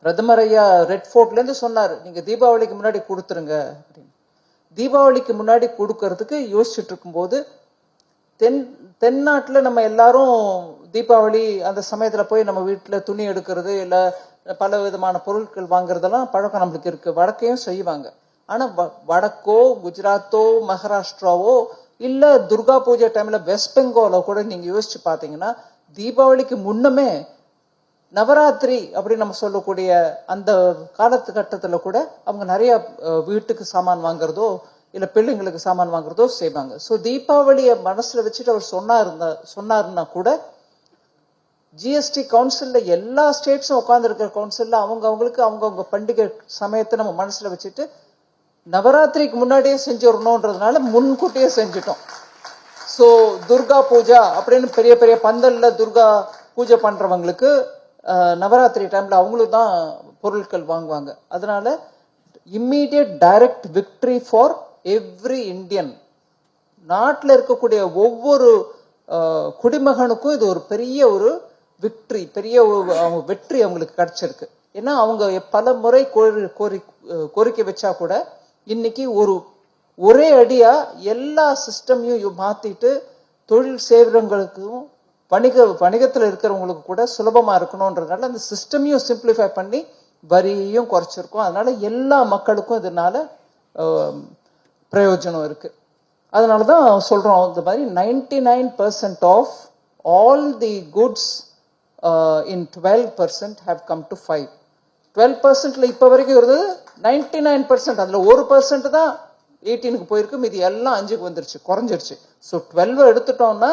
பிரதமர் ஐயா ரெட் ஃபோர்ட்ல இருந்து சொன்னாரு, நீங்க தீபாவளிக்கு முன்னாடி கொடுத்துருங்க அப்படின்னு. தீபாவளிக்கு முன்னாடி கொடுக்கறதுக்கு யோசிச்சுட்டு இருக்கும்போது தென்னாட்டுல நம்ம எல்லாரும் தீபாவளி அந்த சமயத்துல போய் நம்ம வீட்டுல துணி எடுக்கிறது இல்ல பல விதமான பொருட்கள் வாங்குறதெல்லாம் பழக்கம் நம்மளுக்கு இருக்கு. வடக்கையும் செய்வாங்க. ஆனா வடக்கோ குஜராத்தோ மகாராஷ்டிராவோ இல்ல துர்கா பூஜை டைம்ல வெஸ்ட் பெங்காலோ கூட நீங்க யோசிச்சு பாத்தீங்கன்னா தீபாவளிக்கு முன்னமே நவராத்திரி அப்படின்னு நம்ம சொல்லக்கூடிய அந்த காலத்துக்கட்டத்துல கூட அவங்க நிறைய வீட்டுக்கு சாமான் வாங்குறதோ இல்ல பிள்ளைங்களுக்கு சாமான் வாங்குறதோ செய்வாங்க. சோ தீபாவளிய மனசுல வச்சுட்டு அவர் சொன்னாருன்னா கூட ஜிஎஸ்டி கவுன்சில்ல எல்லா ஸ்டேட்ஸும் உட்கார்ந்து இருக்கிற கவுன்சில்ல அவங்கவுங்க பண்டிகை சமயத்தை நம்ம மனசுல வச்சுட்டு நவராத்திரிக்கு முன்னாடியே செஞ்சிடணும்ன்றதுனால முன்கூட்டியே செஞ்சுட்டோம். சோ துர்கா பூஜா அப்படின்னு பெரிய பெரிய பந்தல்ல துர்கா பூஜை பண்றவங்களுக்கு நவராத்திரி டைம்ல அவங்களுக்கு தான் பொருட்கள் வாங்குவாங்க. அதனால immediate direct victory for every Indian. நாட்டில் இருக்கக்கூடிய ஒவ்வொரு குடிமகனுக்கும் இது ஒரு பெரிய ஒரு விக்டரி, பெரிய வெற்றி அவங்களுக்கு கிடைச்சிருக்கு. ஏன்னா அவங்க பல முறை கோரிக்கை வச்சா கூட இன்னைக்கு ஒரே அடியா எல்லா சிஸ்டமையும் மாத்திட்டு தொழில் செய்யறவங்களுக்கும் வணிகத்துல இருக்கிறவங்களுக்கு கூட சுலபமா இருக்கணும்ன்றதுனால அந்த சிஸ்டமையும் சிம்பிளிஃபை பண்ணி வரியையும் குறைச்சிருக்கோம். அதனால எல்லா மக்களுக்கும் இதனால பிரயோஜனம் இருக்கு. அதனாலதான் சொல்றோம் இந்த மாதிரி 99% of all the goods in 12% have come to 5. 12%ல இப்ப வரைக்கும் இருந்தது 99%. அதுல 1% தான் 18க்கு போயிருக்கு, மீதி எல்லாம் 5க்கு வந்துருச்சு, குறைஞ்சிருச்சு. ஸோ 12 எடுத்துட்டோம்னா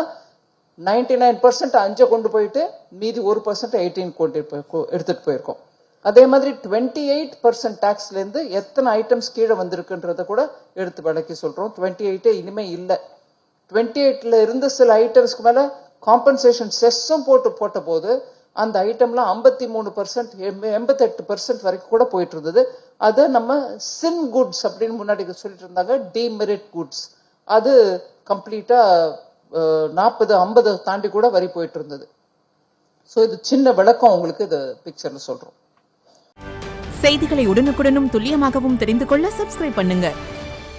99% 5 கொண்டு போயிட்டு மீதி 1% 18 எடுத்துட்டு போயிருக்கோம். அதே மாதிரி 28% டாக்ஸ்ல இருந்து எத்தனை ஐட்டம்ஸ் கீழே வந்திருக்குன்றத கூட எடுத்து விளக்கி சொல்றோம். 28 இனிமே இல்லை. 28ல இருந்து சில ஐட்டம்ஸ்க்கு மேல காம்பன்சேஷன் செஸ்ஸும் போட்ட போது அந்த ஐட்டம்லாம் 53% 88% வரைக்கும் கூட போயிட்டு இருந்தது. அது நம்ம சின் குட்ஸ் அப்படின்னு முன்னாடி சொல்லிட்டு இருந்தாங்க, டிமெரிட் குட்ஸ். அது கம்ப்ளீட்டா 40-50 தாண்டி கூட வரி போயிட்டு இருந்தது. ஸோ இது சின்ன விளக்கம் உங்களுக்கு இது பிக்சர்ல சொல்றோம். செய்திகளை உடனுக்குடனும் துல்லியமாகவும் தெரிந்து கொள்ள சப்ஸ்கிரைப் பண்ணுங்க.